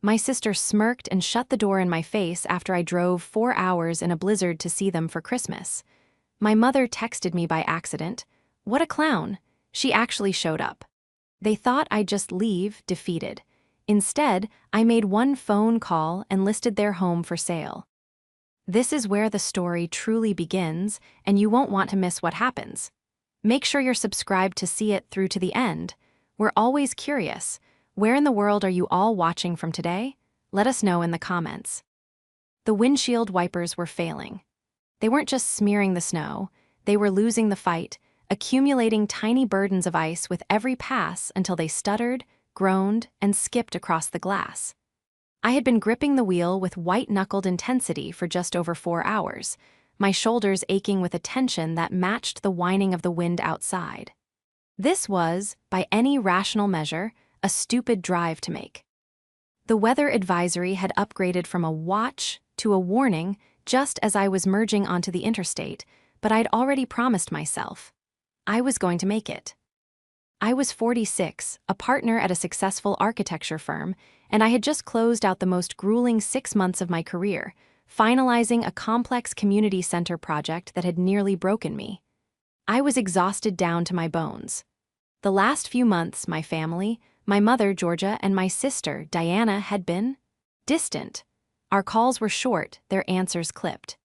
My sister smirked and shut the door in my face after I drove 4 hours in a blizzard to see them for Christmas. My mother texted me by accident. What a clown. She actually showed up. They thought I'd just leave, defeated. Instead, I made one phone call and listed their home for sale. This is where the story truly begins, and you won't want to miss what happens. Make sure you're subscribed to see it through to the end. We're always curious. Where in the world are you all watching from today? Let us know in the comments. The windshield wipers were failing. They weren't just smearing the snow, they were losing the fight, accumulating tiny burdens of ice with every pass until they stuttered, groaned, and skipped across the glass. I had been gripping the wheel with white-knuckled intensity for just over 4 hours, my shoulders aching with a tension that matched the whining of the wind outside. This was, by any rational measure, a stupid drive to make. The weather advisory had upgraded from a watch to a warning just as I was merging onto the interstate, but I'd already promised myself I was going to make it. I was 46, a partner at a successful architecture firm, and I had just closed out the most grueling 6 months of my career, finalizing a complex community center project that had nearly broken me. I was exhausted down to my bones. The last few months, my family, my mother, Georgia, and my sister, Diana, had been distant. Our calls were short, their answers clipped.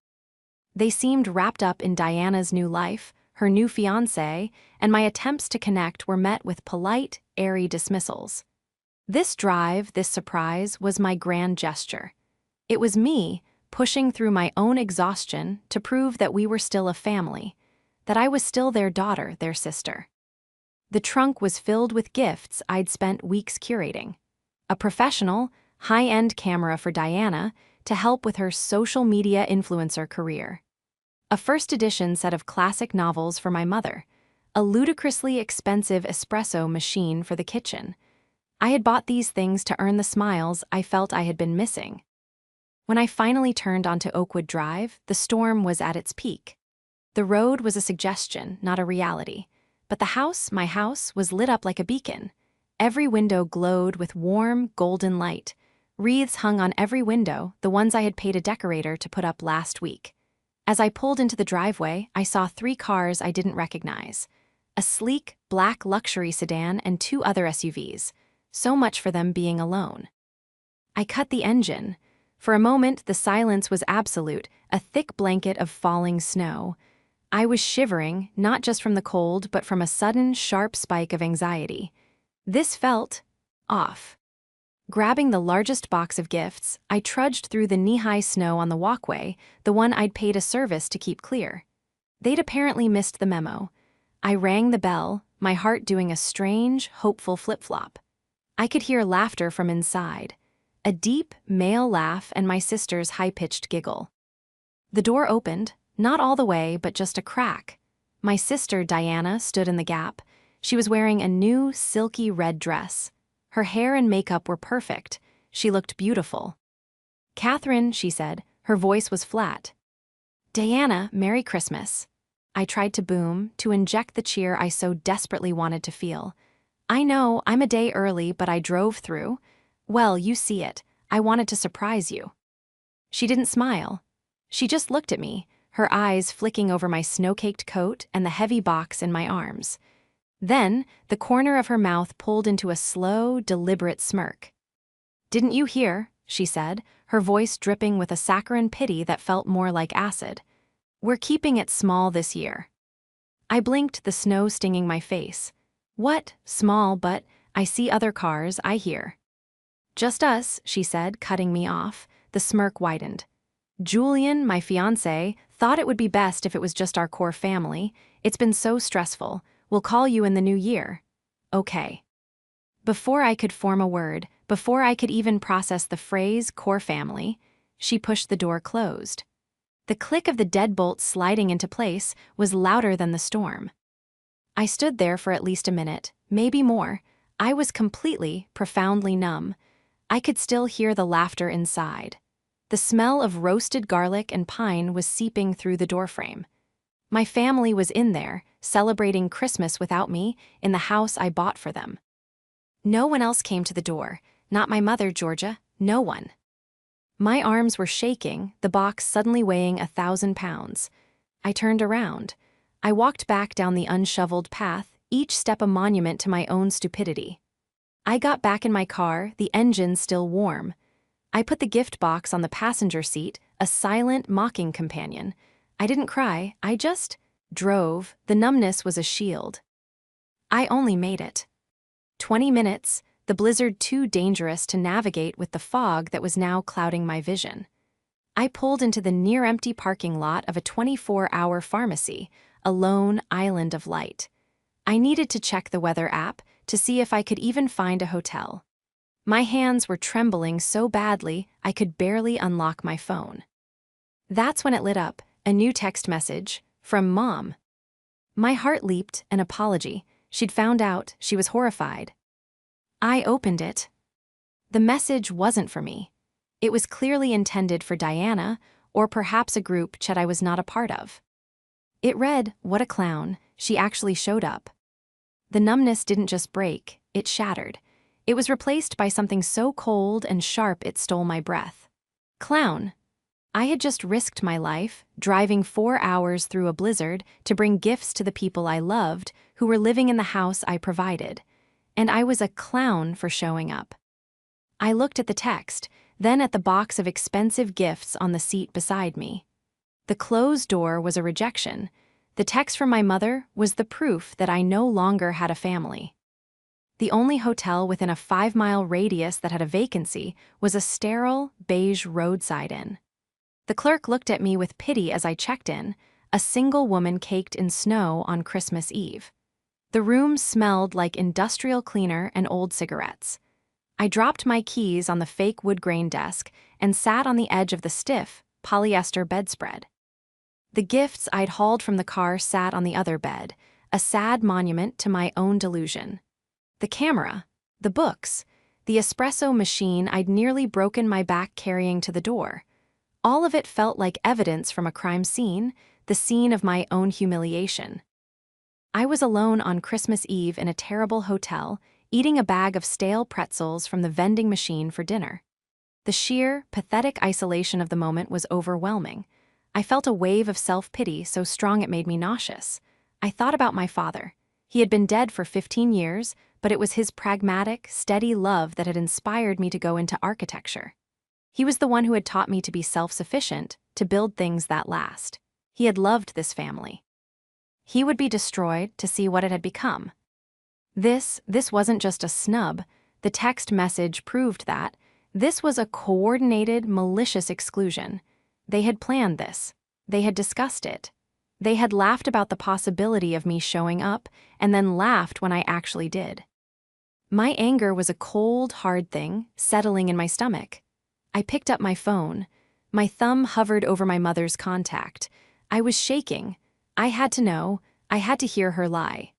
They seemed wrapped up in Diana's new life, her new fiancé, and my attempts to connect were met with polite, airy dismissals. This drive, this surprise, was my grand gesture. It was me, pushing through my own exhaustion to prove that we were still a family, that I was still their daughter, their sister. The trunk was filled with gifts I'd spent weeks curating. A professional, high-end camera for Diana to help with her social media influencer career. A first-edition set of classic novels for my mother. A ludicrously expensive espresso machine for the kitchen. I had bought these things to earn the smiles I felt I had been missing. When I finally turned onto Oakwood Drive, the storm was at its peak. The road was a suggestion, not a reality. But the house, my house, was lit up like a beacon. Every window glowed with warm, golden light. Wreaths hung on every window, the ones I had paid a decorator to put up last week. As I pulled into the driveway, I saw 3 cars I didn't recognize. A sleek, black luxury sedan and 2 other SUVs. So much for them being alone. I cut the engine. For a moment, the silence was absolute, a thick blanket of falling snow. I was shivering, not just from the cold, but from a sudden, sharp spike of anxiety. This felt off. Grabbing the largest box of gifts, I trudged through the knee-high snow on the walkway, the one I'd paid a service to keep clear. They'd apparently missed the memo. I rang the bell, my heart doing a strange, hopeful flip-flop. I could hear laughter from inside. A deep, male laugh and my sister's high-pitched giggle. The door opened, not all the way, but just a crack. My sister, Diana, stood in the gap. She was wearing a new, silky red dress. Her hair and makeup were perfect. She looked beautiful. "Catherine," she said, her voice was flat. "Diana, Merry Christmas." I tried to boom, to inject the cheer I so desperately wanted to feel. "I know, I'm a day early, but I drove through. Well, you see it. I wanted to surprise you." She didn't smile. She just looked at me, her eyes flicking over my snow-caked coat and the heavy box in my arms. Then, the corner of her mouth pulled into a slow, deliberate smirk. "Didn't you hear?" she said, her voice dripping with a saccharine pity that felt more like acid. "We're keeping it small this year." I blinked, the snow stinging my face. "What? Small, but I see other cars, I hear." "Just us," she said, cutting me off. The smirk widened. "Julian, my fiancé, thought it would be best if it was just our core family. It's been so stressful. We'll call you in the new year." "Okay." Before I could form a word, before I could even process the phrase core family, she pushed the door closed. The click of the deadbolt sliding into place was louder than the storm. I stood there for at least a minute, maybe more. I was completely, profoundly numb. I could still hear the laughter inside. The smell of roasted garlic and pine was seeping through the doorframe. My family was in there, celebrating Christmas without me, in the house I bought for them. No one else came to the door, not my mother, Georgia, No one. My arms were shaking, the box suddenly weighing 1,000 pounds. I turned around. I walked back down the unshoveled path, each step a monument to my own stupidity. I got back in my car, the engine still warm. I put the gift box on the passenger seat, a silent, mocking companion. I didn't cry, I just drove. The numbness was a shield. I only made it 20 minutes, the blizzard too dangerous to navigate with the fog that was now clouding my vision. I pulled into the near-empty parking lot of a 24-hour pharmacy, a lone island of light. I needed to check the weather app to see if I could even find a hotel. My hands were trembling so badly I could barely unlock my phone. That's when it lit up, a new text message from Mom. My heart leaped, an apology. She'd found out, she was horrified. I opened it. The message wasn't for me. It was clearly intended for Diana, or perhaps a group chat I was not a part of. It read, "What a clown, she actually showed up." The numbness didn't just break, it shattered. It was replaced by something so cold and sharp it stole my breath. Clown. I had just risked my life, driving 4 hours through a blizzard to bring gifts to the people I loved who were living in the house I provided. And I was a clown for showing up. I looked at the text, then at the box of expensive gifts on the seat beside me. The closed door was a rejection. The text from my mother was the proof that I no longer had a family. The only hotel within a 5-mile radius that had a vacancy was a sterile, beige roadside inn. The clerk looked at me with pity as I checked in, a single woman caked in snow on Christmas Eve. The room smelled like industrial cleaner and old cigarettes. I dropped my keys on the fake wood grain desk and sat on the edge of the stiff, polyester bedspread. The gifts I'd hauled from the car sat on the other bed, a sad monument to my own delusion. The camera, the books, the espresso machine I'd nearly broken my back carrying to the door. All of it felt like evidence from a crime scene, the scene of my own humiliation. I was alone on Christmas Eve in a terrible hotel, eating a bag of stale pretzels from the vending machine for dinner. The sheer, pathetic isolation of the moment was overwhelming. I felt a wave of self-pity so strong it made me nauseous. I thought about my father. He had been dead for 15 years, but it was his pragmatic, steady love that had inspired me to go into architecture. He was the one who had taught me to be self-sufficient, to build things that last. He had loved this family. He would be destroyed to see what it had become. This wasn't just a snub. The text message proved that. This was a coordinated, malicious exclusion. They had planned this. They had discussed it. They had laughed about the possibility of me showing up, and then laughed when I actually did. My anger was a cold, hard thing, settling in my stomach. I picked up my phone. My thumb hovered over my mother's contact. I was shaking. I had to know. I had to hear her lie.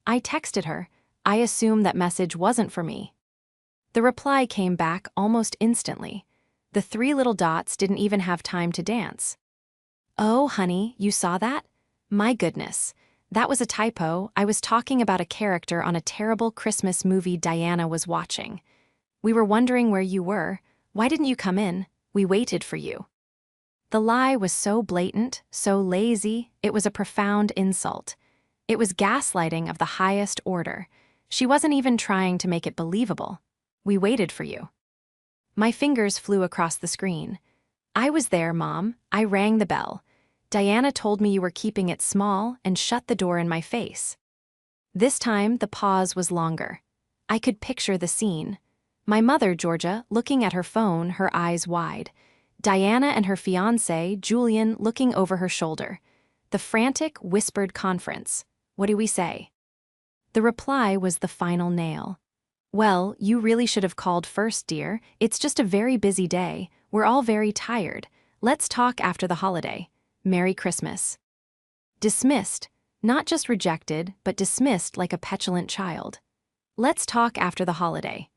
I texted her. I assumed that message wasn't for me. The reply came back almost instantly. The 3 little dots didn't even have time to dance. "Oh, honey, you saw that? My goodness. That was a typo. I was talking about a character on a terrible Christmas movie Diana was watching. We were wondering where you were. Why didn't you come in? We waited for you." The lie was so blatant, so lazy, it was a profound insult. It was gaslighting of the highest order. She wasn't even trying to make it believable. "We waited for you." My fingers flew across the screen. "I was there, Mom. I rang the bell. Diana told me you were keeping it small and shut the door in my face." This time, the pause was longer. I could picture the scene. My mother, Georgia, looking at her phone, her eyes wide. Diana and her fiancé, Julian, looking over her shoulder. The frantic, whispered conference. What do we say? The reply was the final nail. "Well, you really should have called first, dear. It's just a very busy day. We're all very tired. Let's talk after the holiday. Merry Christmas." Dismissed, not just rejected, but dismissed like a petulant child. Let's talk after the holiday.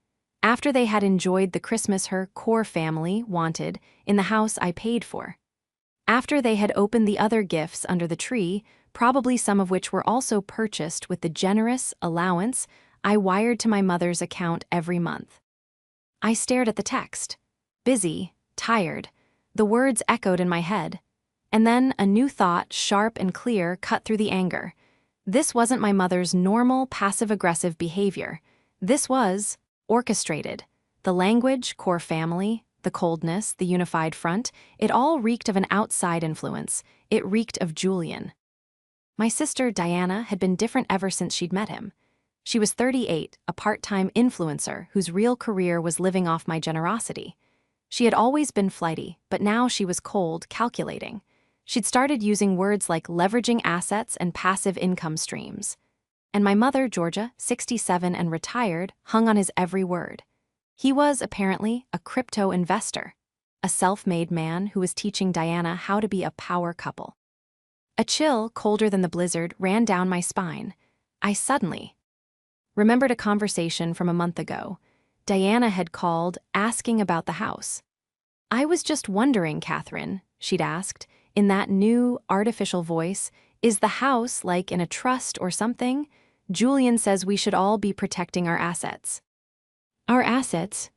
After they had enjoyed the Christmas her core family wanted in the house I paid for. After they had opened the other gifts under the tree, probably some of which were also purchased with the generous allowance I wired to my mother's account every month. I stared at the text. Busy, tired. The words echoed in my head. And then a new thought, sharp and clear, cut through the anger. This wasn't my mother's normal passive-aggressive behavior. This was orchestrated. The language, core family, the coldness, the unified front, it all reeked of an outside influence. It reeked of Julian. My sister, Diana, had been different ever since she'd met him. She was 38, a part-time influencer whose real career was living off my generosity. She had always been flighty, but now she was cold, calculating. She'd started using words like leveraging assets and passive income streams. And my mother, Georgia, 67 and retired, hung on his every word. He was, apparently, a crypto investor, a self-made man who was teaching Diana how to be a power couple. A chill, colder than the blizzard, ran down my spine. I suddenly remembered a conversation from a month ago. Diana had called, asking about the house. "I was just wondering, Catherine," she'd asked, in that new, artificial voice, "is the house like in a trust or something? Julian says we should all be protecting our assets." Our assets?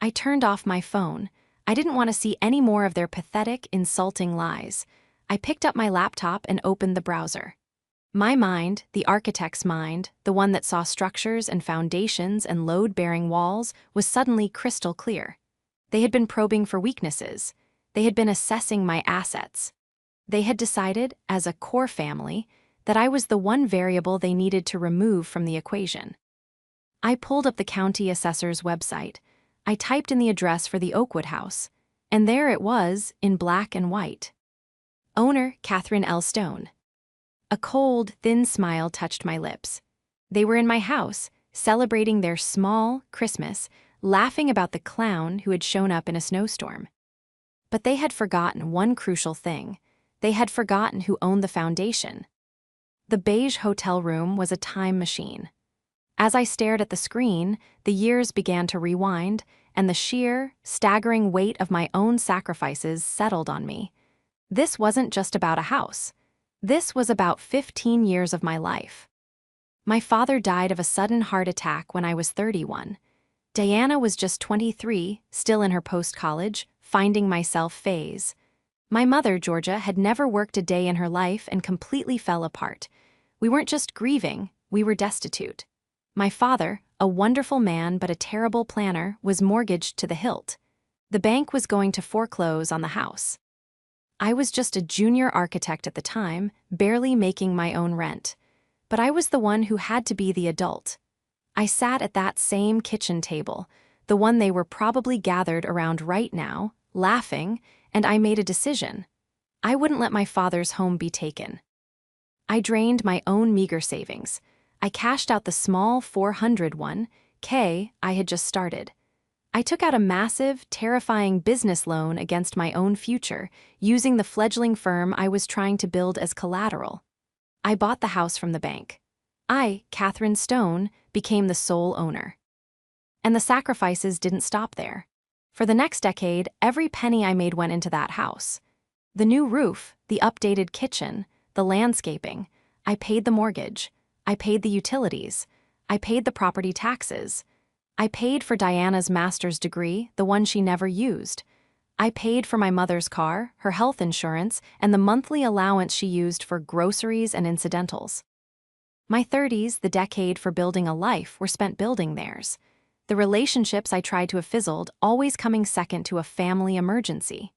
I turned off my phone. I didn't want to see any more of their pathetic, insulting lies. I picked up my laptop and opened the browser. My mind, the architect's mind, the one that saw structures and foundations and load-bearing walls, was suddenly crystal clear. They had been probing for weaknesses. They had been assessing my assets. They had decided, as a core family, that I was the one variable they needed to remove from the equation. I pulled up the county assessor's website. I typed in the address for the Oakwood house, and there it was, in black and white. Owner, Catherine L. Stone. A cold, thin smile touched my lips. They were in my house, celebrating their small Christmas, laughing about the clown who had shown up in a snowstorm. But they had forgotten one crucial thing. They had forgotten who owned the foundation. The beige hotel room was a time machine. As I stared at the screen, the years began to rewind, and the sheer, staggering weight of my own sacrifices settled on me. This wasn't just about a house. This was about 15 years of my life. My father died of a sudden heart attack when I was 31. Diana was just 23, still in her post-college, finding myself phase. My mother, Georgia, had never worked a day in her life and completely fell apart. We weren't just grieving, we were destitute. My father, a wonderful man but a terrible planner, was mortgaged to the hilt. The bank was going to foreclose on the house. I was just a junior architect at the time, barely making my own rent. But I was the one who had to be the adult. I sat at that same kitchen table, the one they were probably gathered around right now, laughing, and I made a decision. I wouldn't let my father's home be taken. I drained my own meager savings. I cashed out the small 401k I had just started. I took out a massive, terrifying business loan against my own future, using the fledgling firm I was trying to build as collateral. I bought the house from the bank. I, Catherine Stone, became the sole owner. And the sacrifices didn't stop there. For the next decade, every penny I made went into that house. The new roof, the updated kitchen, the landscaping. I paid the mortgage. I paid the utilities. I paid the property taxes. I paid for Diana's master's degree, the one she never used. I paid for my mother's car, her health insurance, and the monthly allowance she used for groceries and incidentals. My 30s, the decade for building a life, were spent building theirs. The relationships I tried to have fizzled, always coming second to a family emergency.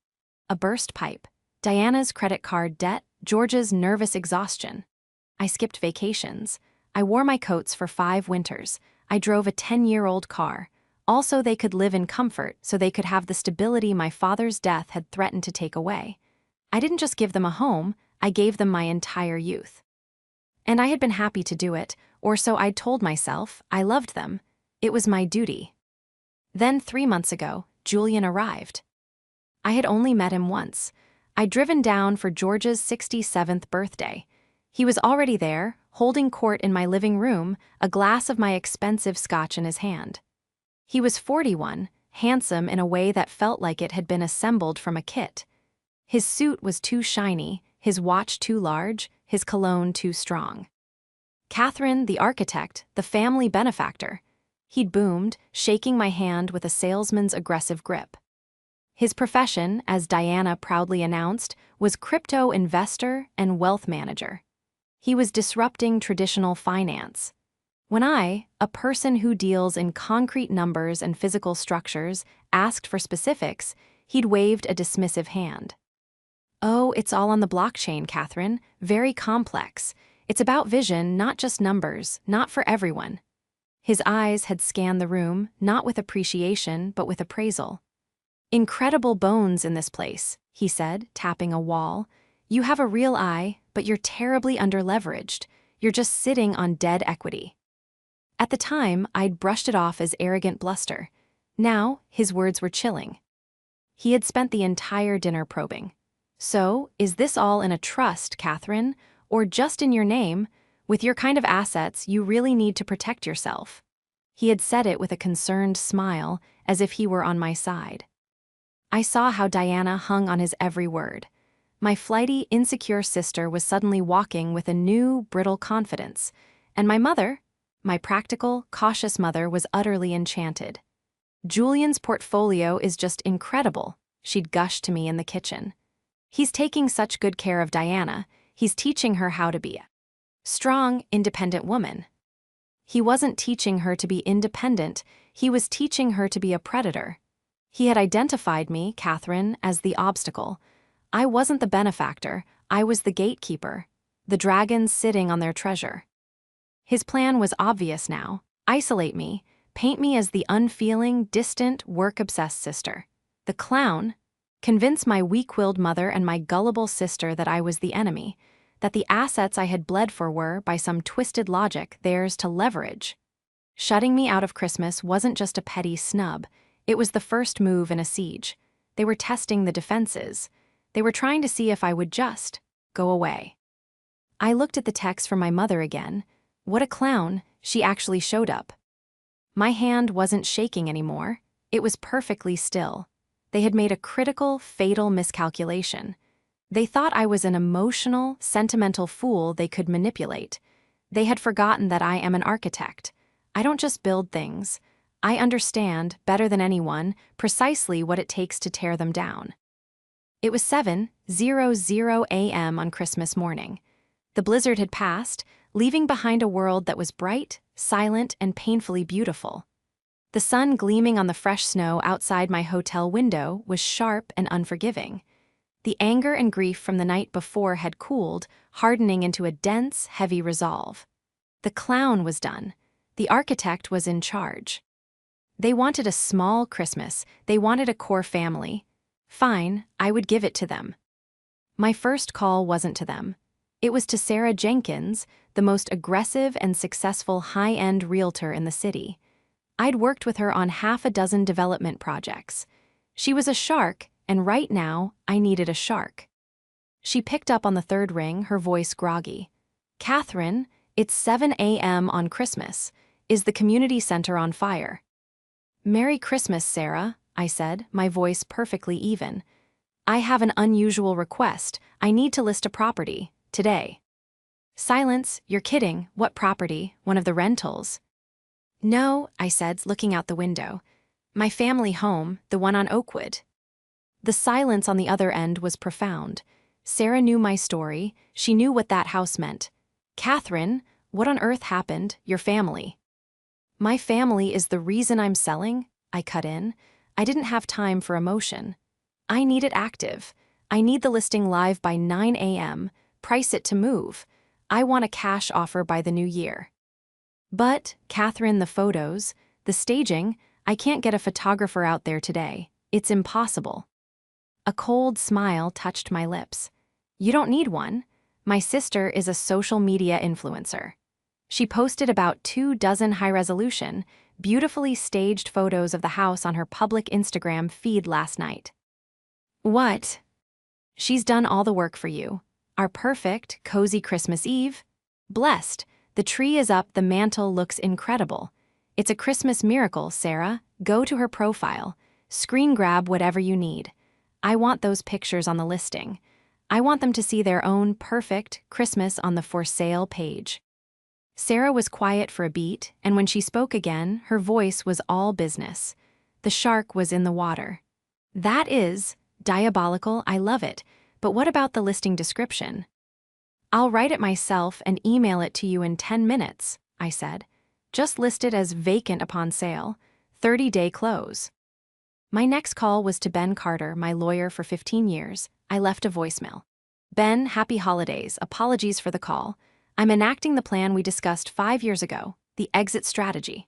A burst pipe. Diana's credit card debt, George's nervous exhaustion. I skipped vacations. I wore my coats for 5 winters. I drove a 10-year-old car. Also, they could live in comfort so they could have the stability my father's death had threatened to take away. I didn't just give them a home, I gave them my entire youth. And I had been happy to do it, or so I'd told myself. I loved them. It was my duty. Then 3 months ago, Julian arrived. I had only met him once. I'd driven down for George's 67th birthday. He was already there, holding court in my living room, a glass of my expensive scotch in his hand. He was 41, handsome in a way that felt like it had been assembled from a kit. His suit was too shiny, his watch too large, his cologne too strong. Catherine, the architect, the family benefactor. he'd boomed, shaking my hand with a salesman's aggressive grip. His profession, as Diana proudly announced, was crypto investor and wealth manager. He was disrupting traditional finance. When I, a person who deals in concrete numbers and physical structures, asked for specifics, he'd waved a dismissive hand. "Oh, it's all on the blockchain, Catherine. Very complex. It's about vision, not just numbers, not for everyone." His eyes had scanned the room, not with appreciation, but with appraisal. "Incredible bones in this place," he said, tapping a wall. "You have a real eye, but you're terribly underleveraged. You're just sitting on dead equity." At the time, I'd brushed it off as arrogant bluster. Now, his words were chilling. He had spent the entire dinner probing. "So, is this all in a trust, Catherine? Or just in your name? With your kind of assets, you really need to protect yourself." He had said it with a concerned smile, as if he were on my side. I saw how Diana hung on his every word. My flighty, insecure sister was suddenly walking with a new, brittle confidence, and my mother, my practical, cautious mother, was utterly enchanted. "Julian's portfolio is just incredible," she'd gushed to me in the kitchen. "He's taking such good care of Diana. He's teaching her how to be a strong, independent woman." He wasn't teaching her to be independent, he was teaching her to be a predator. He had identified me, Catherine, as the obstacle. I wasn't the benefactor, I was the gatekeeper, the dragons sitting on their treasure. His plan was obvious now: isolate me, paint me as the unfeeling, distant, work-obsessed sister. The clown, convince my weak-willed mother and my gullible sister that I was the enemy, that the assets I had bled for were, by some twisted logic, theirs to leverage. Shutting me out of Christmas wasn't just a petty snub, it was the first move in a siege. They were testing the defenses. They were trying to see if I would just go away. I looked at the text from my mother again. What a clown, she actually showed up. My hand wasn't shaking anymore. It was perfectly still. They had made a critical, fatal miscalculation. They thought I was an emotional, sentimental fool they could manipulate. They had forgotten that I am an architect. I don't just build things. I understand, better than anyone, precisely what it takes to tear them down. It was 7:00 a.m. on Christmas morning. The blizzard had passed, leaving behind a world that was bright, silent, and painfully beautiful. The sun gleaming on the fresh snow outside my hotel window was sharp and unforgiving. The anger and grief from the night before had cooled, hardening into a dense, heavy resolve. The clown was done. The architect was in charge. They wanted a small Christmas. They wanted a core family. Fine, I would give it to them. My first call wasn't to them. It was to Sarah Jenkins, the most aggressive and successful high-end realtor in the city. I'd worked with her on half a dozen development projects. She was a shark, and right now, I needed a shark. She picked up on the third ring, her voice groggy. "Catherine, it's 7 a.m. on Christmas. Is the community center on fire?" "Merry Christmas, Sarah," I said, my voice perfectly even. "I have an unusual request. I need to list a property, today." "Silence, you're kidding. What property? One of the rentals?" "No," I said, looking out the window. "My family home, the one on Oakwood." The silence on the other end was profound. Sarah knew my story. She knew what that house meant. "Catherine, what on earth happened? Your family?" "My family is the reason I'm selling," I cut in. I didn't have time for emotion. "I need it active. I need the listing live by 9 a.m. Price it to move. I want a cash offer by the new year." "But, Catherine, the photos, the staging, I can't get a photographer out there today. It's impossible." A cold smile touched my lips. "You don't need one. My sister is a social media influencer. She posted about 24 high-resolution, beautifully staged photos of the house on her public Instagram feed last night." "What?" "She's done all the work for you. Our perfect, cozy Christmas Eve. Blessed. The tree is up, the mantle looks incredible. It's a Christmas miracle, Sarah. Go to her profile. Screen grab whatever you need. I want those pictures on the listing. I want them to see their own perfect Christmas on the for sale page." Sarah was quiet for a beat, and when she spoke again, her voice was all business. The shark was in the water. That is diabolical, I love it, but what about the listing description? I'll write it myself and email it to you in 10 minutes, I said. Just list it as vacant upon sale, 30-day close. My next call was to Ben Carter, my lawyer for 15 years. I left a voicemail. Ben, happy holidays. Apologies for the call. I'm enacting the plan we discussed 5 years ago, the exit strategy.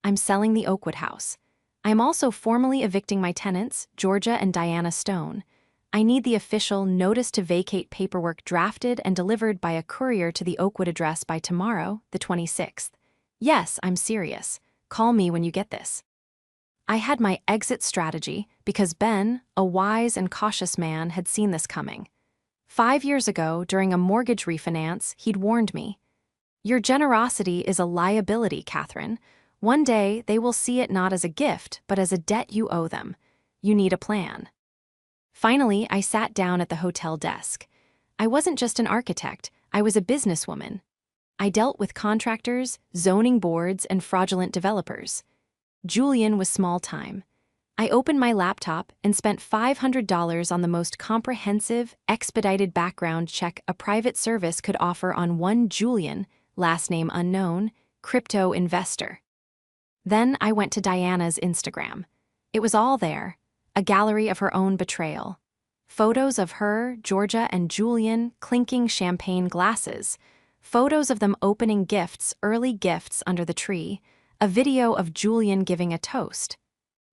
I'm selling the Oakwood house. I am also formally evicting my tenants, Georgia and Diana Stone. I need the official notice to vacate paperwork drafted and delivered by a courier to the Oakwood address by tomorrow, the 26th. Yes, I'm serious. Call me when you get this. I had my exit strategy because Ben, a wise and cautious man, had seen this coming. 5 years ago, during a mortgage refinance, he'd warned me. Your generosity is a liability, Catherine. One day, they will see it not as a gift, but as a debt you owe them. You need a plan. Finally, I sat down at the hotel desk. I wasn't just an architect, I was a businesswoman. I dealt with contractors, zoning boards, and fraudulent developers. Julian was small-time. I opened my laptop and spent $500 on the most comprehensive, expedited background check a private service could offer on one Julian, last name unknown, crypto investor. Then I went to Diana's Instagram. It was all there, a gallery of her own betrayal. Photos of her, Georgia, and Julian clinking champagne glasses. Photos of them opening gifts, early gifts under the tree. A video of Julian giving a toast.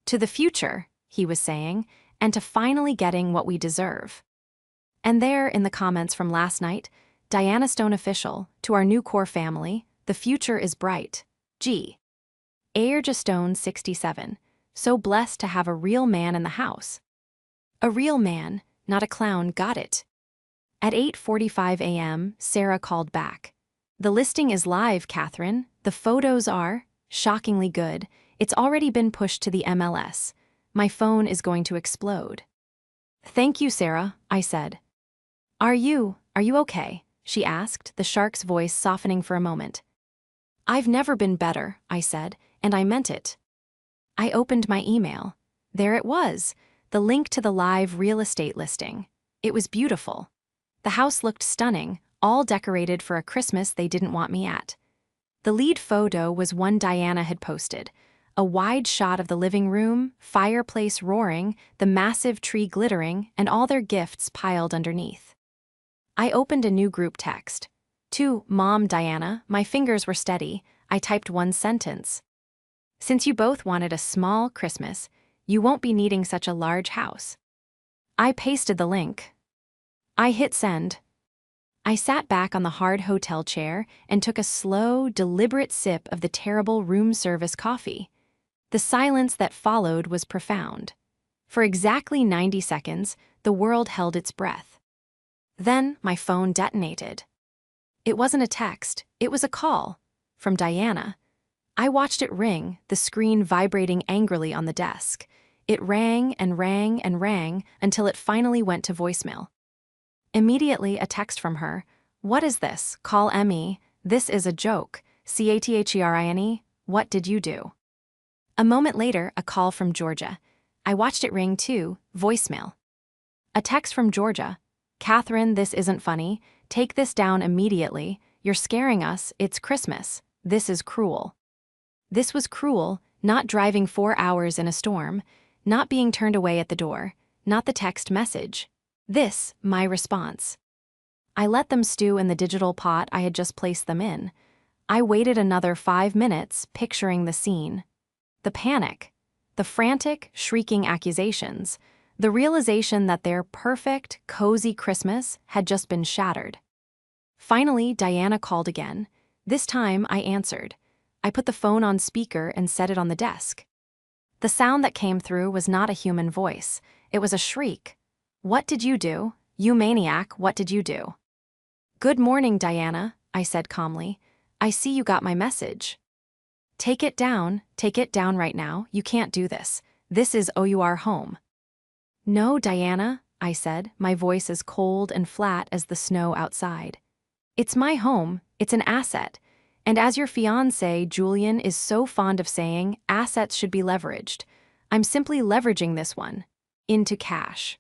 To the future, he was saying, and to finally getting what we deserve. And there, in the comments from last night, Diana Stone official, to our new core family, the future is bright. G. Ayrja Stone, 67. So blessed to have a real man in the house. A real man, not a clown, got it. At 8:45 a.m., Sarah called back. The listing is live, Catherine. The photos are shockingly good. It's already been pushed to the MLS. My phone is going to explode. Thank you, Sarah, I said. Are you okay? She asked, the shark's voice softening for a moment. I've never been better, I said, and I meant it. I opened my email. There it was, the link to the live real estate listing. It was beautiful. The house looked stunning, all decorated for a Christmas they didn't want me at. The lead photo was one Diana had posted, a wide shot of the living room, fireplace roaring, the massive tree glittering, and all their gifts piled underneath. I opened a new group text. To Mom Diana, my fingers were steady. I typed one sentence. Since you both wanted a small Christmas, you won't be needing such a large house. I pasted the link. I hit send. I sat back on the hard hotel chair and took a slow, deliberate sip of the terrible room service coffee. The silence that followed was profound. For exactly 90 seconds, the world held its breath. Then my phone detonated. It wasn't a text, it was a call. From Diana. I watched it ring, the screen vibrating angrily on the desk. It rang and rang and rang until it finally went to voicemail. Immediately, a text from her. What is this? Call Emmy. This is a joke. CATHERINE. What did you do? A moment later, a call from Georgia. I watched it ring too, voicemail. A text from Georgia. Catherine, this isn't funny. Take this down immediately. You're scaring us. It's Christmas. This is cruel. This was cruel, not driving 4 hours in a storm, not being turned away at the door, not the text message. This, my response. I let them stew in the digital pot I had just placed them in. I waited another 5 minutes, picturing the scene. The panic, the frantic, shrieking accusations, the realization that their perfect, cozy Christmas had just been shattered. Finally, Diana called again. This time, I answered. I put the phone on speaker and set it on the desk. The sound that came through was not a human voice. It was a shriek. What did you do? You maniac, what did you do? Good morning, Diana, I said calmly. I see you got my message. Take it down right now. You can't do this. This is OUR home. No, Diana, I said, my voice as cold and flat as the snow outside. It's my home, it's an asset. And as your fiancé, Julian, is so fond of saying, assets should be leveraged. I'm simply leveraging this one into cash.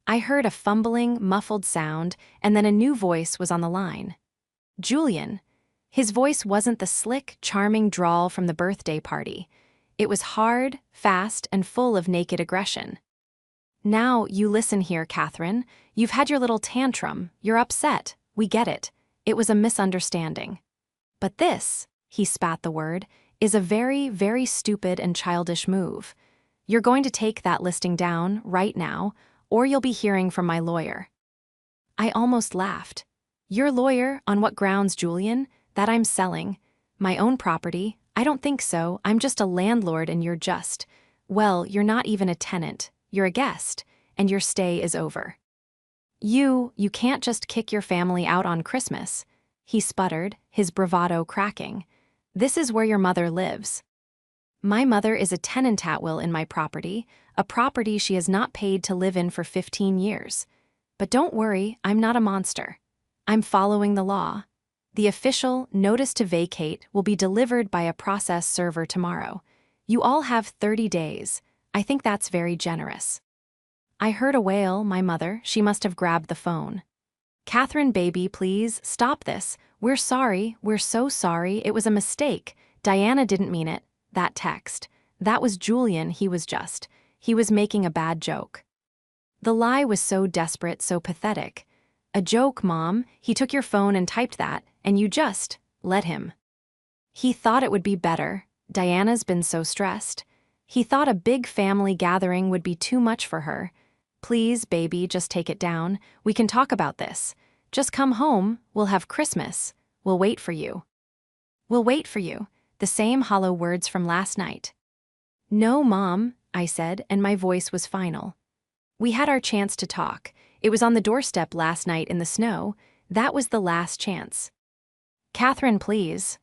I heard a fumbling, muffled sound, and then a new voice was on the line. Julian. His voice wasn't the slick, charming drawl from the birthday party. It was hard, fast, and full of naked aggression. Now, you listen here, Catherine. You've had your little tantrum. You're upset. We get it. It was a misunderstanding. But this, he spat the word, is a very, very stupid and childish move. You're going to take that listing down right now, or you'll be hearing from my lawyer. I almost laughed. Your lawyer? On what grounds, Julian? That I'm selling my own property? I don't think so. I'm just a landlord and you're just, well, you're not even a tenant. You're a guest, and your stay is over. You can't just kick your family out on Christmas, he sputtered, his bravado cracking. This is where your mother lives. My mother is a tenant at will in my property, a property she has not paid to live in for 15 years. But don't worry, I'm not a monster. I'm following the law. The official notice to vacate will be delivered by a process server tomorrow. You all have 30 days. I think that's very generous. I heard a wail, my mother. She must have grabbed the phone. Catherine, baby, please, stop this. We're sorry. We're so sorry. It was a mistake. Diana didn't mean it. That text. That was Julian. He was making a bad joke. The lie was so desperate, so pathetic. A joke, Mom. He took your phone and typed that, and you just let him. He thought it would be better. Diana's been so stressed. He thought a big family gathering would be too much for her. Please, baby, just take it down. We can talk about this. Just come home. We'll have Christmas. We'll wait for you. We'll wait for you. The same hollow words from last night. No, Mom, I said, and my voice was final. We had our chance to talk. It was on the doorstep last night in the snow. That was the last chance. Catherine, please.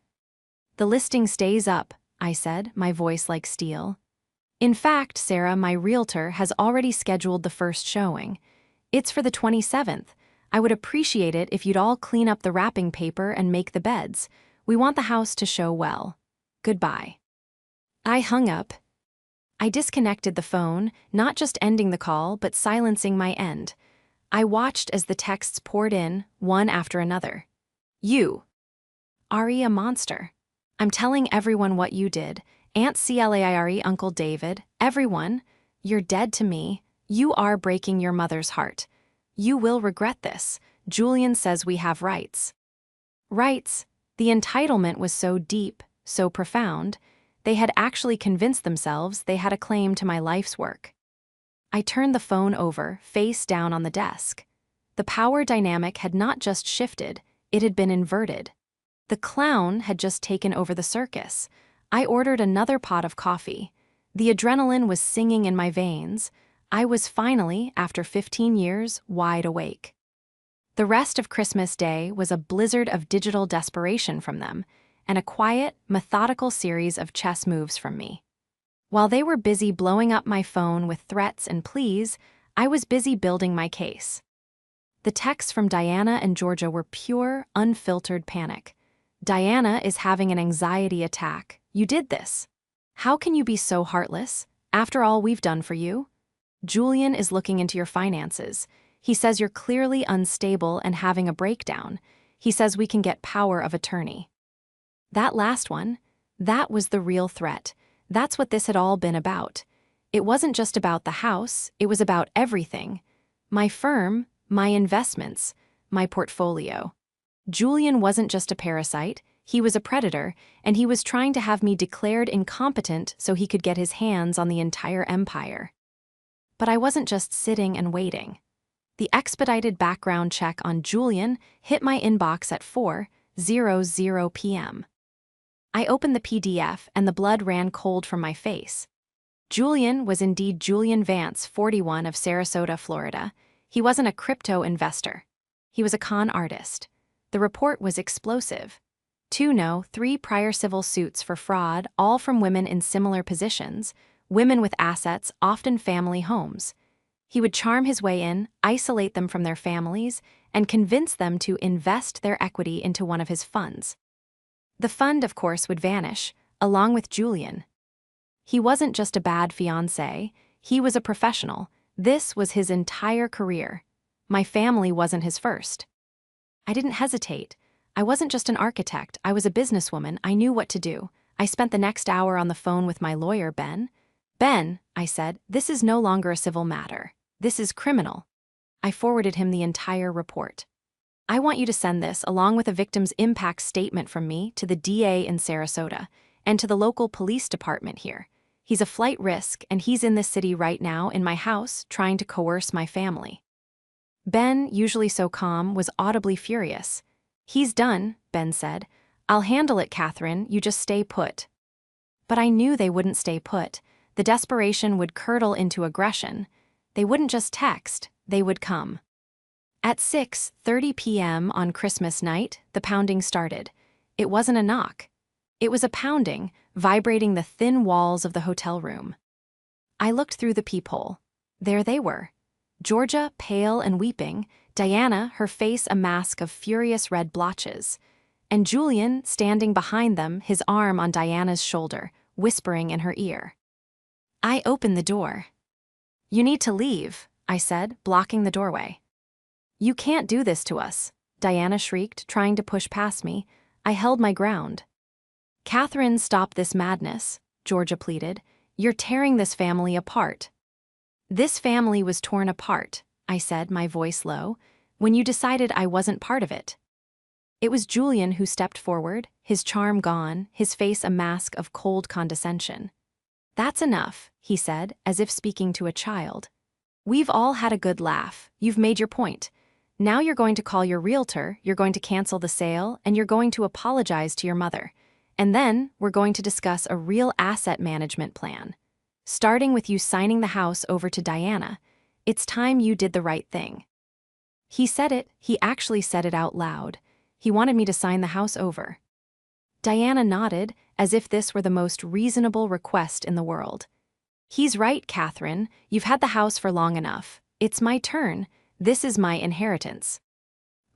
The listing stays up, I said, my voice like steel. In fact, Sarah, my realtor, has already scheduled the first showing. It's for the 27th. I would appreciate it if you'd all clean up the wrapping paper and make the beds. We want the house to show well. Goodbye. I hung up. I disconnected the phone, not just ending the call, but silencing my end. I watched as the texts poured in, one after another. You. Ari, a monster. I'm telling everyone what you did. Aunt Claire, Uncle David, everyone. You're dead to me. You are breaking your mother's heart. You will regret this. Julian says we have rights. Rights? The entitlement was so deep, so profound. They had actually convinced themselves they had a claim to my life's work. I turned the phone over, face down on the desk. The power dynamic had not just shifted, it had been inverted. The clown had just taken over the circus. I ordered another pot of coffee. The adrenaline was singing in my veins. I was finally, after 15 years, wide awake. The rest of Christmas Day was a blizzard of digital desperation from them, and a quiet, methodical series of chess moves from me. While they were busy blowing up my phone with threats and pleas, I was busy building my case. The texts from Diana and Georgia were pure, unfiltered panic. Diana is having an anxiety attack. You did this. How can you be so heartless, after all we've done for you? Julian is looking into your finances. He says you're clearly unstable and having a breakdown. He says we can get power of attorney. That last one, that was the real threat. That's what this had all been about. It wasn't just about the house, it was about everything. My firm, my investments, my portfolio. Julian wasn't just a parasite, he was a predator, and he was trying to have me declared incompetent so he could get his hands on the entire empire. But I wasn't just sitting and waiting. The expedited background check on Julian hit my inbox at 4:00 p.m. I opened the PDF and the blood ran cold from my face. Julian was indeed Julian Vance, 41, of Sarasota, Florida. He wasn't a crypto investor. He was a con artist. The report was explosive. 3 prior civil suits for fraud, all from women in similar positions, women with assets, often family homes. He would charm his way in, isolate them from their families, and convince them to invest their equity into one of his funds. The fund, of course, would vanish, along with Julian. He wasn't just a bad fiancé, he was a professional. This was his entire career. My family wasn't his first. I didn't hesitate. I wasn't just an architect, I was a businesswoman, I knew what to do. I spent the next hour on the phone with my lawyer, Ben. Ben, I said, this is no longer a civil matter. This is criminal. I forwarded him the entire report. I want you to send this, along with a victim's impact statement from me, to the DA in Sarasota, and to the local police department here. He's a flight risk, and he's in this city right now, in my house, trying to coerce my family. Ben, usually so calm, was audibly furious. He's done, Ben said. I'll handle it, Catherine, you just stay put. But I knew they wouldn't stay put. The desperation would curdle into aggression. They wouldn't just text, they would come. At 6:30 p.m. on Christmas night, the pounding started. It wasn't a knock. It was a pounding, vibrating the thin walls of the hotel room. I looked through the peephole. There they were. Georgia, pale and weeping, Diana, her face a mask of furious red blotches, and Julian standing behind them, his arm on Diana's shoulder, whispering in her ear. I opened the door. You need to leave, I said, blocking the doorway. You can't do this to us, Diana shrieked, trying to push past me. I held my ground. Catherine, stop this madness, Georgia pleaded. You're tearing this family apart. This family was torn apart, I said, my voice low, when you decided I wasn't part of it. It was Julian who stepped forward, his charm gone, his face a mask of cold condescension. That's enough, he said, as if speaking to a child. We've all had a good laugh. You've made your point. Now you're going to call your realtor, you're going to cancel the sale, and you're going to apologize to your mother. And then we're going to discuss a real asset management plan. Starting with you signing the house over to Diana. It's time you did the right thing. He said it, he actually said it out loud. He wanted me to sign the house over. Diana nodded, as if this were the most reasonable request in the world. He's right, Catherine. You've had the house for long enough. It's my turn. This is my inheritance.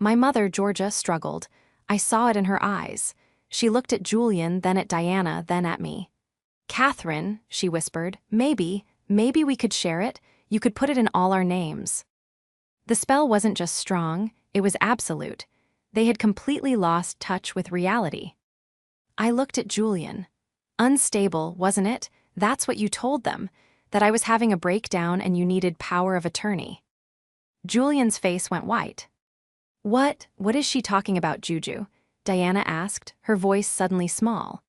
My mother, Georgia, struggled. I saw it in her eyes. She looked at Julian, then at Diana, then at me. Catherine, she whispered, maybe we could share it. You could put it in all our names. The spell wasn't just strong, it was absolute. They had completely lost touch with reality. I looked at Julian. Unstable, wasn't it? That's what you told them, that I was having a breakdown and you needed power of attorney. Julian's face went white. What is she talking about, Juju? Diana asked, her voice suddenly small.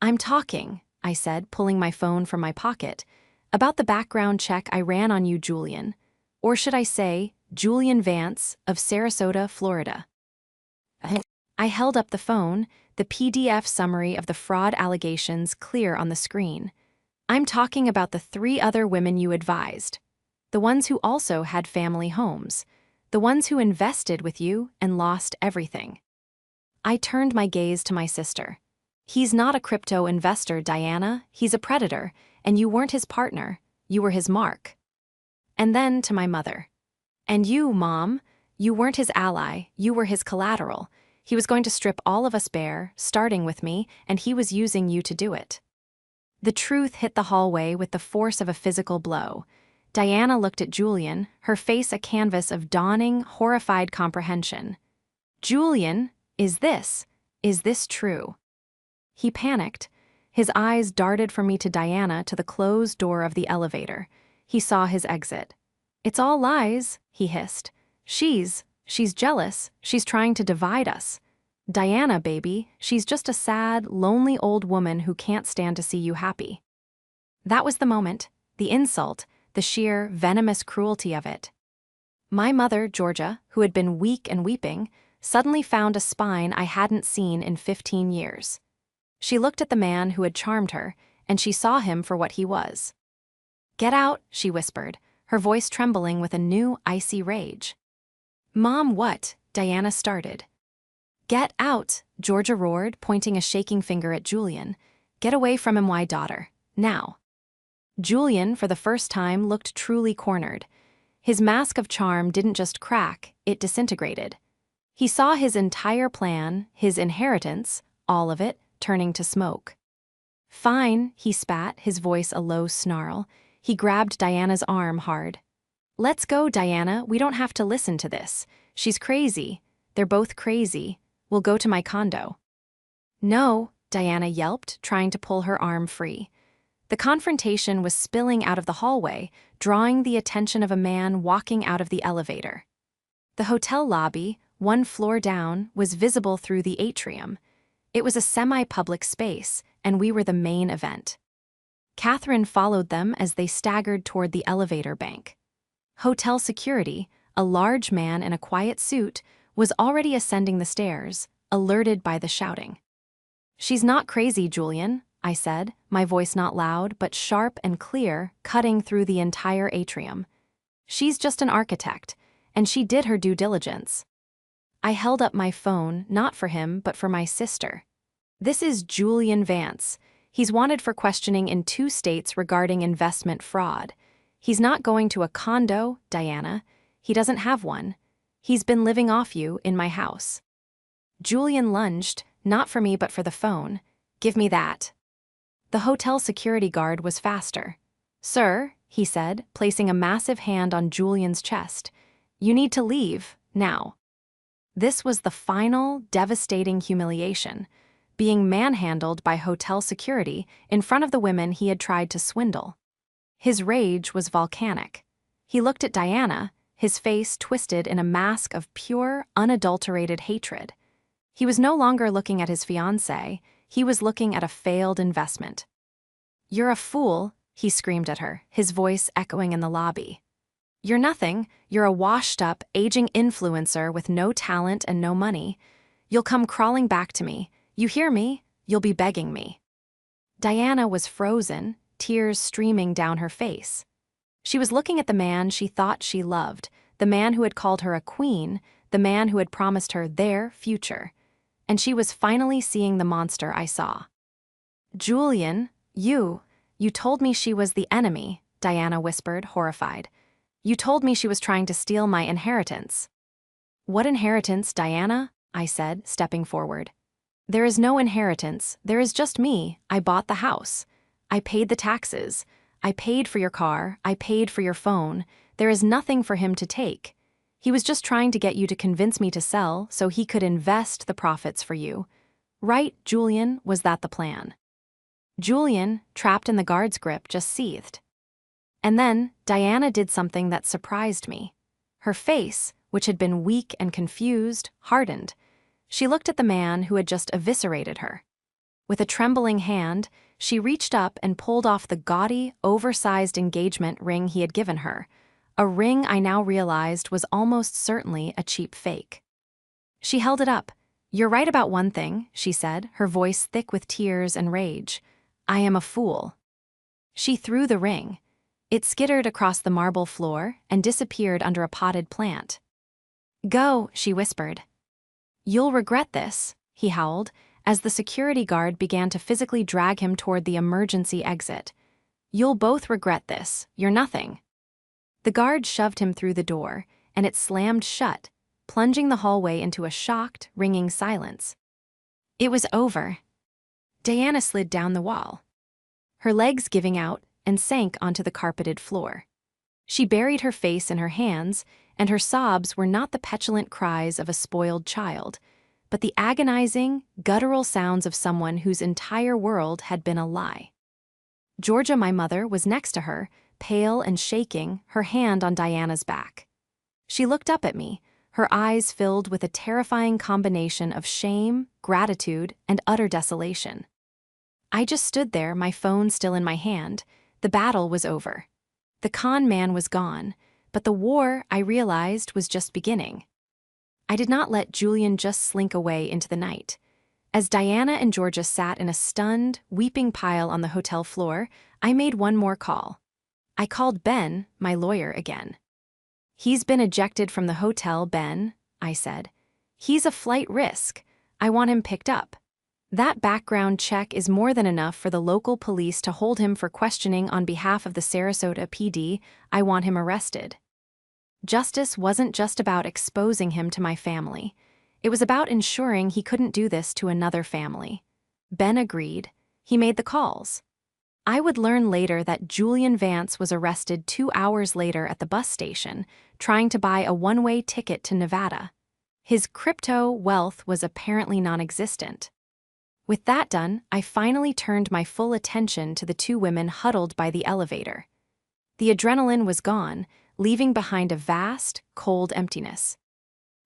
I'm talking, I said, pulling my phone from my pocket, about the background check I ran on you, Julian. Or should I say, Julian Vance of Sarasota, Florida. I held up the phone, the PDF summary of the fraud allegations clear on the screen. I'm talking about the 3 other women you advised. The ones who also had family homes. The ones who invested with you and lost everything. I turned my gaze to my sister. He's not a crypto investor, Diana. He's a predator, and you weren't his partner. You were his mark. And then to my mother. And you, Mom, you weren't his ally. You were his collateral. He was going to strip all of us bare, starting with me, and he was using you to do it. The truth hit the hallway with the force of a physical blow. Diana looked at Julian, her face a canvas of dawning, horrified comprehension. Julian, is this true? He panicked. His eyes darted from me to Diana to the closed door of the elevator. He saw his exit. It's all lies, he hissed. She's jealous. She's trying to divide us. Diana, baby, she's just a sad, lonely old woman who can't stand to see you happy. That was the moment, the insult, the sheer, venomous cruelty of it. My mother, Georgia, who had been weak and weeping, suddenly found a spine I hadn't seen in 15 years. She looked at the man who had charmed her, and she saw him for what he was. Get out, she whispered, her voice trembling with a new, icy rage. Mom, what? Diana started. Get out, Georgia roared, pointing a shaking finger at Julian. Get away from him, my daughter. Now. Julian, for the first time, looked truly cornered. His mask of charm didn't just crack, it disintegrated. He saw his entire plan, his inheritance, all of it, turning to smoke. Fine, he spat, his voice a low snarl. He grabbed Diana's arm hard. Let's go, Diana, we don't have to listen to this. She's crazy. They're both crazy. We'll go to my condo. No, Diana yelped, trying to pull her arm free. The confrontation was spilling out of the hallway, drawing the attention of a man walking out of the elevator. The hotel lobby, one floor down, was visible through the atrium. It was a semi-public space, and we were the main event. Catherine followed them as they staggered toward the elevator bank. Hotel security, a large man in a quiet suit, was already ascending the stairs, alerted by the shouting. She's not crazy, Julian, I said, my voice not loud but sharp and clear, cutting through the entire atrium. She's just an architect, and she did her due diligence. I held up my phone, not for him, but for my sister. This is Julian Vance. He's wanted for questioning in 2 states regarding investment fraud. He's not going to a condo, Diana. He doesn't have one. He's been living off you in my house. Julian lunged, not for me but for the phone. Give me that. The hotel security guard was faster. Sir, he said, placing a massive hand on Julian's chest. You need to leave, now. This was the final, devastating humiliation, being manhandled by hotel security in front of the women he had tried to swindle. His rage was volcanic. He looked at Diana, his face twisted in a mask of pure, unadulterated hatred. He was no longer looking at his fiancée, he was looking at a failed investment. You're a fool, he screamed at her, his voice echoing in the lobby. You're nothing, you're a washed-up, aging influencer with no talent and no money. You'll come crawling back to me. You hear me? You'll be begging me. Diana was frozen, tears streaming down her face. She was looking at the man she thought she loved, the man who had called her a queen, the man who had promised her their future. And she was finally seeing the monster I saw. Julian, you told me she was the enemy, Diana whispered, horrified. You told me she was trying to steal my inheritance. What inheritance, Diana? I said, stepping forward. There is no inheritance, there is just me. I bought the house. I paid the taxes. I paid for your car. I paid for your phone. There is nothing for him to take. He was just trying to get you to convince me to sell so he could invest the profits for you. Right, Julian, was that the plan? Julian, trapped in the guard's grip, just seethed. And then, Diana did something that surprised me. Her face, which had been weak and confused, hardened. She looked at the man who had just eviscerated her. With a trembling hand, she reached up and pulled off the gaudy, oversized engagement ring he had given her, a ring I now realized was almost certainly a cheap fake. She held it up. You're right about one thing, she said, her voice thick with tears and rage. I am a fool. She threw the ring. It skittered across the marble floor and disappeared under a potted plant. Go, she whispered. You'll regret this, he howled, as the security guard began to physically drag him toward the emergency exit. You'll both regret this, you're nothing. The guard shoved him through the door, and it slammed shut, plunging the hallway into a shocked, ringing silence. It was over. Diana slid down the wall, her legs giving out, and sank onto the carpeted floor. She buried her face in her hands, and her sobs were not the petulant cries of a spoiled child, but the agonizing, guttural sounds of someone whose entire world had been a lie. Georgia, my mother, was next to her, pale and shaking, her hand on Diana's back. She looked up at me, her eyes filled with a terrifying combination of shame, gratitude, and utter desolation. I just stood there, my phone still in my hand. The battle was over. The con man was gone, but the war, I realized, was just beginning. I did not let Julian just slink away into the night. As Diana and Georgia sat in a stunned, weeping pile on the hotel floor, I made one more call. I called Ben, my lawyer, again. He's been ejected from the hotel, Ben, I said. He's a flight risk. I want him picked up. That background check is more than enough for the local police to hold him for questioning on behalf of the Sarasota PD. I want him arrested. Justice wasn't just about exposing him to my family. It was about ensuring he couldn't do this to another family. Ben agreed. He made the calls. I would learn later that Julian Vance was arrested 2 hours later at the bus station, trying to buy a one-way ticket to Nevada. His crypto wealth was apparently non-existent. With that done, I finally turned my full attention to the two women huddled by the elevator. The adrenaline was gone, leaving behind a vast, cold emptiness.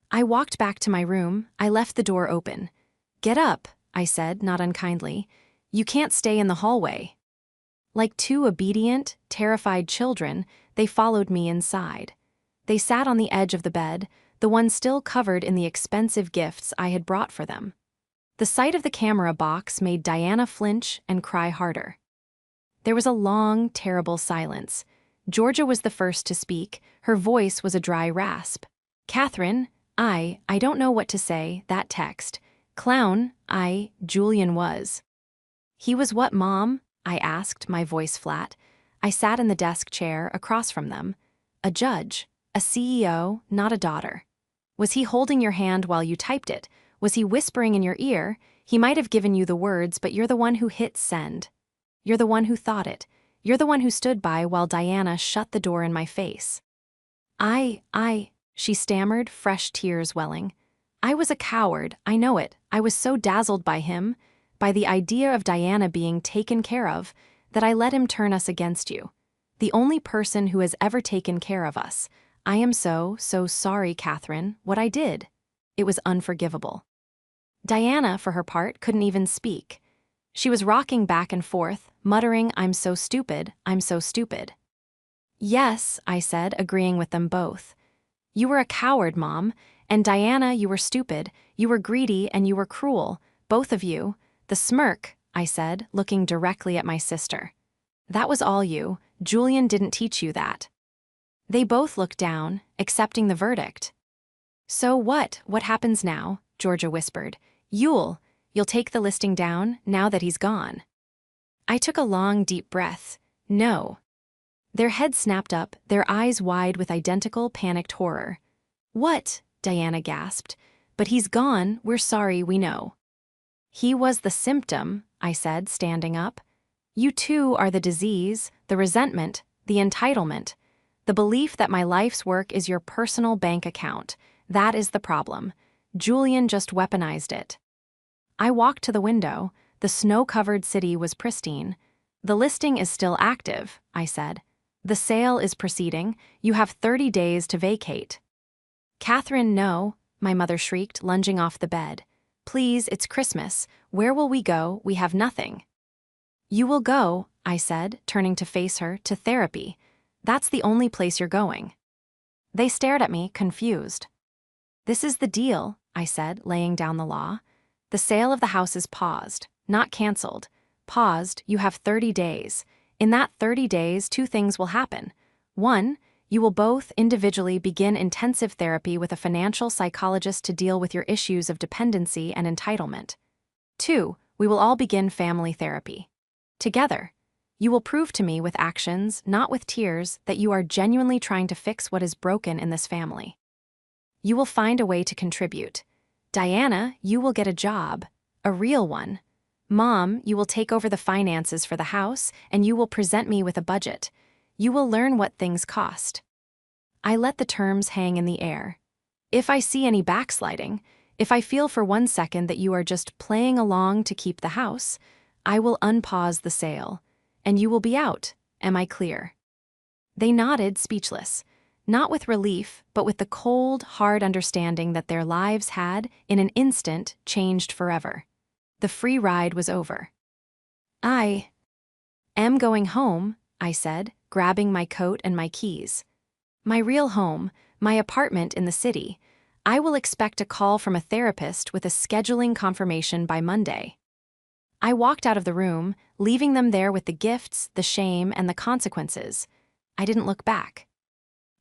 I walked back to my room. I left the door open. "Get up," I said, not unkindly. "You can't stay in the hallway." Like two obedient, terrified children, they followed me inside. They sat on the edge of the bed, the one still covered in the expensive gifts I had brought for them. The sight of the camera box made Diana flinch and cry harder. There was a long, terrible silence. Georgia was the first to speak. Her voice was a dry rasp. "Catherine, I don't know what to say, that text. Clown, Julian was." "He was what, Mom?" I asked, my voice flat. I sat in the desk chair across from them. "A judge, a CEO, not a daughter." "Was he holding your hand while you typed it? Was he whispering in your ear? He might have given you the words, but you're the one who hit send. You're the one who thought it. You're the one who stood by while Diana shut the door in my face." She stammered, fresh tears welling. "I was a coward, I know it. I was so dazzled by him, by the idea of Diana being taken care of, that I let him turn us against you. The only person who has ever taken care of us. I am so sorry, Catherine, what I did. It was unforgivable." Diana, for her part, couldn't even speak. She was rocking back and forth, muttering, I'm so stupid. "Yes," I said, agreeing with them both. "You were a coward, Mom, and Diana, you were stupid, you were greedy, and you were cruel, both of you. The smirk," I said, looking directly at my sister. "That was all you. Julian didn't teach you that." They both looked down, accepting the verdict. "So what happens now?" Georgia whispered. You'll take the listing down now that he's gone." I took a long, deep breath. "No." Their heads snapped up, their eyes wide with identical, panicked horror. "What?" Diana gasped. "But he's gone, we're sorry, we know." "He was the symptom," I said, standing up. "You two are the disease, the resentment, the entitlement. The belief that my life's work is your personal bank account. That is the problem. Julian just weaponized it." I walked to the window. The snow-covered city was pristine. "The listing is still active," I said. "The sale is proceeding. You have 30 days to vacate." "Catherine, no," my mother shrieked, lunging off the bed. "Please, it's Christmas. Where will we go? We have nothing." "You will go," I said, turning to face her, "to therapy. That's the only place you're going." They stared at me, confused. "This is the deal," I said, laying down the law. "The sale of the house is paused, not canceled. Paused, you have 30 days. In that 30 days, two things will happen. One, you will both individually begin intensive therapy with a financial psychologist to deal with your issues of dependency and entitlement. Two, we will all begin family therapy. Together. You will prove to me with actions, not with tears, that you are genuinely trying to fix what is broken in this family. You will find a way to contribute. Diana, you will get a job, a real one. Mom, you will take over the finances for the house, and you will present me with a budget. You will learn what things cost." I let the terms hang in the air. "If I see any backsliding, if I feel for 1 second that you are just playing along to keep the house, I will unpause the sale, and you will be out. Am I clear?" They nodded, speechless. Not with relief, but with the cold, hard understanding that their lives had, in an instant, changed forever. The free ride was over. "I am going home," I said, grabbing my coat and my keys. "My real home, my apartment in the city. I will expect a call from a therapist with a scheduling confirmation by Monday." I walked out of the room, leaving them there with the gifts, the shame, and the consequences. I didn't look back.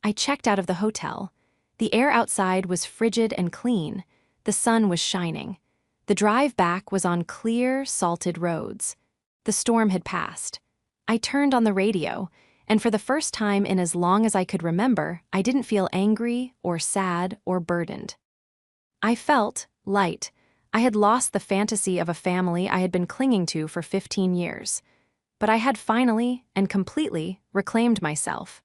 I checked out of the hotel. The air outside was frigid and clean. The sun was shining. The drive back was on clear, salted roads. The storm had passed. I turned on the radio, and for the first time in as long as I could remember, I didn't feel angry or sad or burdened. I felt light. I had lost the fantasy of a family I had been clinging to for 15 years. But I had finally and completely reclaimed myself.